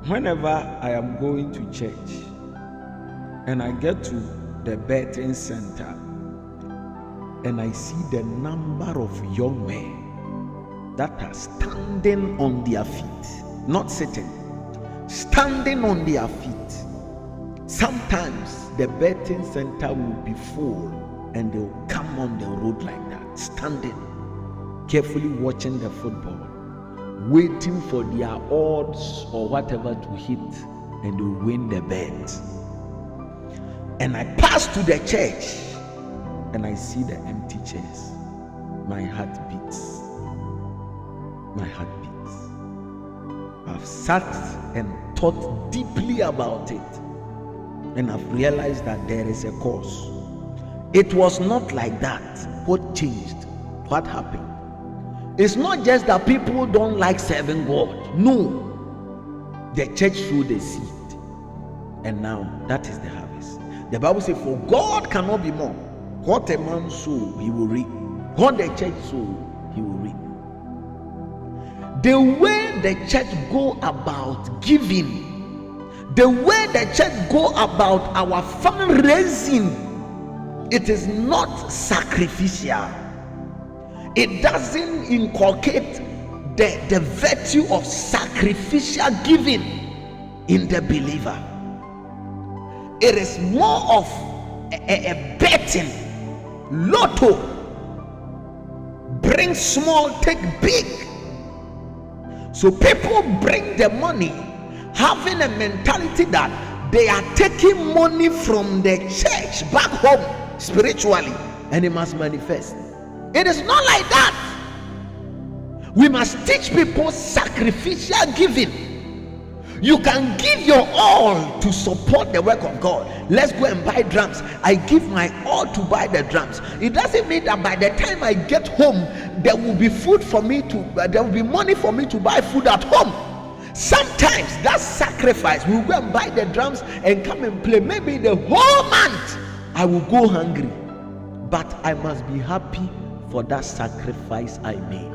Whenever I am going to church and I get to the betting center and I see the number of young men that are standing on their feet, not sitting, standing on their feet. Sometimes the betting center will be full and they'll come on the road like that, standing, carefully watching the football, waiting for their odds or whatever to hit, and they'll win the bet. And I pass to the church and I see the empty chairs. My heart beats. My heart beats. I've sat and thought deeply about it, and I've realized that there is a cause. It was not like that. What changed? What happened? It's not just that people don't like serving God. No. The church sowed the seed, and now that is the harvest. The Bible says, for God cannot be more. What a man sow, he will reap. What the church sow, he will reap. The way the church go about giving, the way the church go about our fundraising, it is not sacrificial. It doesn't inculcate the virtue of sacrificial giving in the believer. It is more of a betting, lotto, bring small, take big. So people bring the money having a mentality that they are taking money from the church back home spiritually, and it must manifest. It is not like that. We must teach people sacrificial giving. You can give your all to support the work of God. Let's go and buy drums. I give my all to buy the drums. It doesn't mean that by the time I get home, there will be food for me to, there will be money for me to buy food at home. Sometimes that sacrifice, we'll go and buy the drums and come and play. Maybe the whole month I will go hungry, but I must be happy for that sacrifice I made.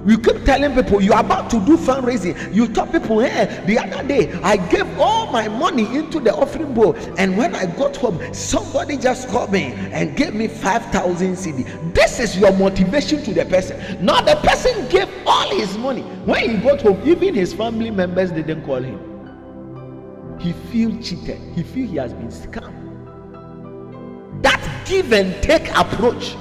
We keep telling people, you are about to do fundraising. You tell people, hey, the other day I gave all my money into the offering bowl, and when I got home, somebody just called me and gave me 5,000 CD. This is your motivation to the person. Now the person gave all his money. When he got home, even his family members didn't call him. He feels cheated. He feels he has been scammed. That give and take approach,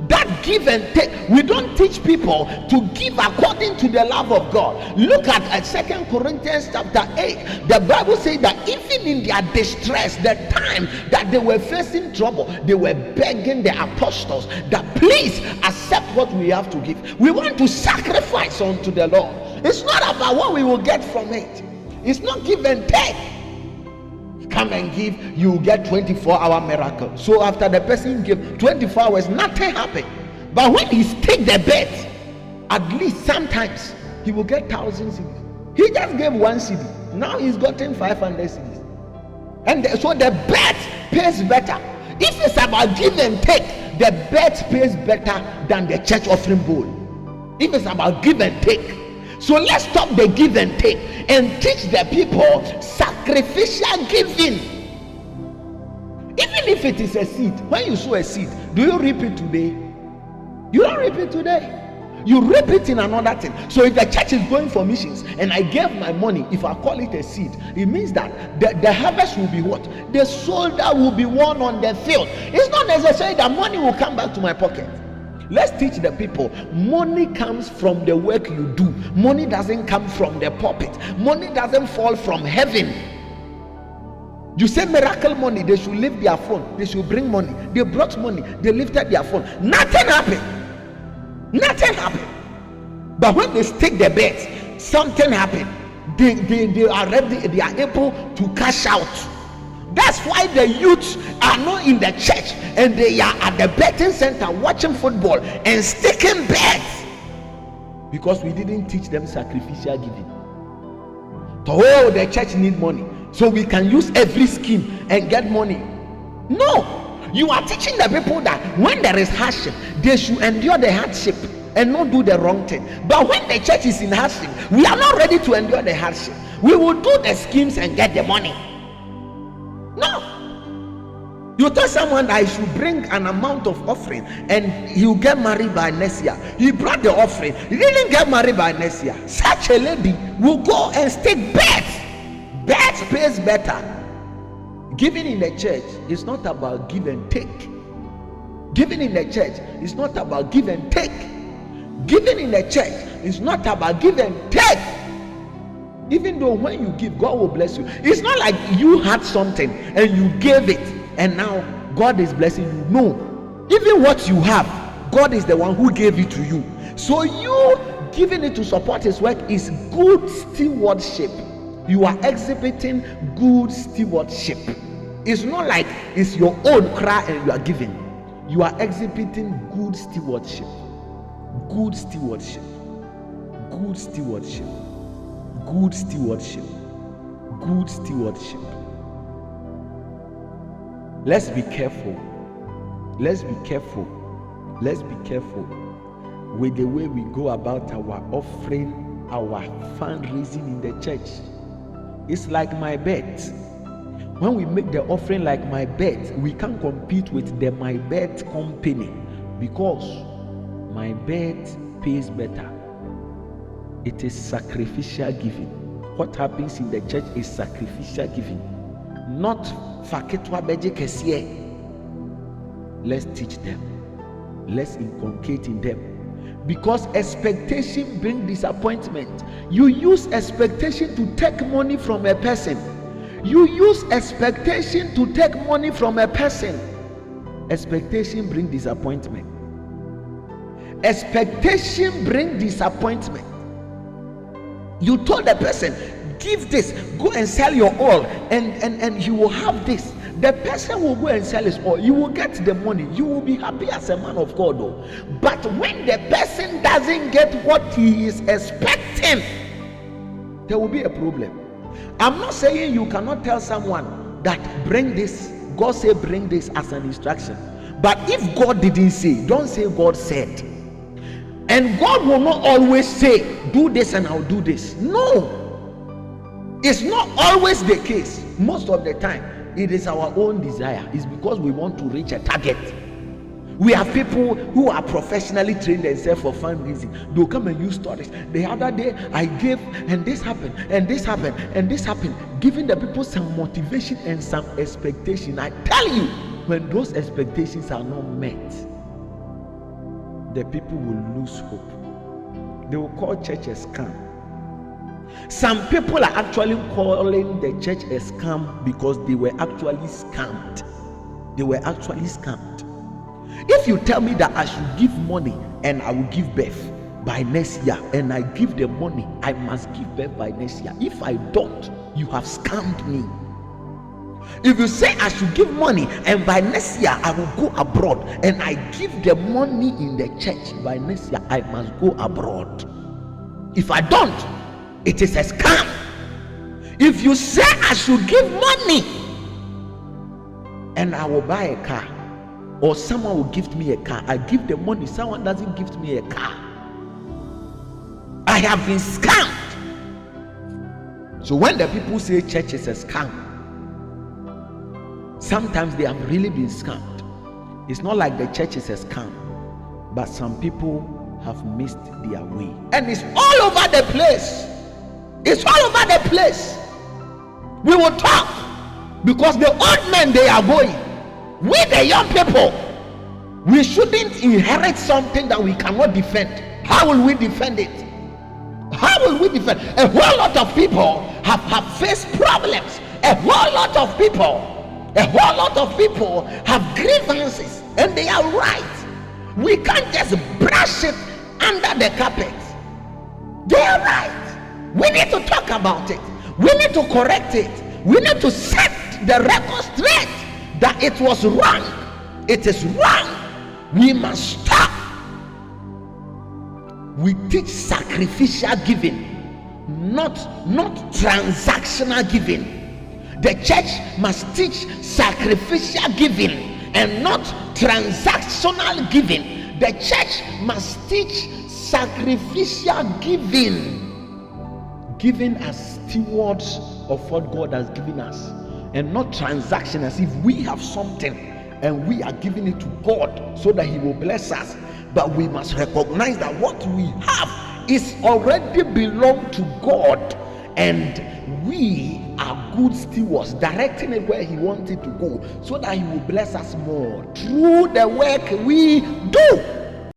that give and take, we don't teach people to give according to the love of God. Look at 2 Corinthians chapter 8. The Bible says that even in their distress, the time that they were facing trouble, they were begging the apostles that please accept what we have to give. We want to sacrifice unto the Lord. It's not about what we will get from it. It's not give and take. Come and give, you get 24-hour miracle. So after the person give 24 hours, nothing happened. But when he take the bet, at least sometimes he will get 1,000 CDs. He just gave 1 CD. Now he's gotten 500 CDs. And so the bet pays better. If it's about give and take, the bet pays better than the church offering bowl. If it's about give and take. So let's stop the give and take and teach the people sacrificial giving. Even if it is a seed, when you sow a seed, do you reap it today? You don't reap it today. You reap it in another thing. So if the church is going for missions and I gave my money, if I call it a seed, it means that the harvest will be what? The soldier will be won on the field. It's not necessary that money will come back to my pocket. Let's teach the people, money comes from the work you do. Money doesn't come from the pulpit. Money doesn't fall from heaven. You say miracle money, they should lift their phone, they should bring money. They brought money, they lifted their phone. Nothing happened. Nothing happened. But when they stick the bet, something happened. They are ready, they are able to cash out. That's why the youths are not in the church and they are at the betting center watching football and sticking bets, because we didn't teach them sacrificial giving. Oh, the church need money, so we can use every scheme and get money. No, you are teaching the people that when there is hardship, they should endure the hardship and not do the wrong thing. But when the church is in hardship, we are not ready to endure the hardship. We will do the schemes and get the money. No. You tell someone that I should bring an amount of offering and he'll get married by next year. He brought the offering. He didn't get married by next year. Such a lady will go and stake bets. Bets pays better. Giving in the church is not about give and take. Giving in the church is not about give and take. Giving in the church is not about give and take. Even though when you give, God will bless you. It's not like you had something and you gave it and now God is blessing you. No. Even what you have, God is the one who gave it to you. So you giving it to support his work is good stewardship. You are exhibiting good stewardship. It's not like it's your own cry and you are giving. You are exhibiting good stewardship. Good stewardship. Good stewardship. Good stewardship. Good stewardship. Let's be careful. Let's be careful. Let's be careful with the way we go about our offering, our fundraising in the church. It's like my bet. When we make the offering like my bet, we can't compete with the my bet company because my bet pays better. It is sacrificial giving. What happens in the church is sacrificial giving, not faketwa beje kesie. Let's teach them. Let's inculcate in them. Because expectation brings disappointment. You use expectation to take money from a person. You use expectation to take money from a person. Expectation brings disappointment. Expectation brings disappointment. You told the person, give this, go and sell your all, and you will have this. The person will go and sell his all. You will get the money. You will be happy as a man of God, though. But when the person doesn't get what he is expecting, there will be a problem. I'm not saying you cannot tell someone that bring this. God say bring this as an instruction. But if God didn't say, don't say God said. And God will not always say, do this and I'll do this. No. It's not always the case. Most of the time, it is our own desire. It's because we want to reach a target. We have people who are professionally trained themselves for fundraising. They'll come and use stories. The other day I gave and this happened and this happened and this happened, giving the people some motivation and some expectation. I tell you, when those expectations are not met, the people will lose hope. They will call church a scam. Some people are actually calling the church a scam because they were actually scammed. They were actually scammed. If you tell me that I should give money and I will give birth by next year, and I give the money, I must give birth by next year. If I don't, you have scammed me. If you say I should give money and by next year I will go abroad, and I give the money in the church, by next year I must go abroad. If I don't, it is a scam. If you say I should give money and I will buy a car, or someone will give me a car, I give the money, someone doesn't give me a car, I have been scammed. So when the people say church is a scam, sometimes they have really been scammed. It's not like the church is a scam, but some people have missed their way. And it's all over the place. It's all over the place. We will talk because the old men, they are going. We the young people, we shouldn't inherit something that we cannot defend. How will we defend it? How will we defend? A whole lot of people have faced problems. A whole lot of people have grievances, and they are right. We can't just brush it under the carpet. They are right. We need to talk about it. We need to correct it. We need to set the record straight that it was wrong. It is wrong. We must stop. We teach sacrificial giving, not transactional giving. The church must teach sacrificial giving and not transactional giving. The church must teach sacrificial giving. giving as stewards of what God has given us, and not transaction as if we have something and we are giving it to God so that He will bless us. But we must recognize that what we have is already belong to God, and we are good stewards, directing it where He wants it to go so that He will bless us more through the work we do.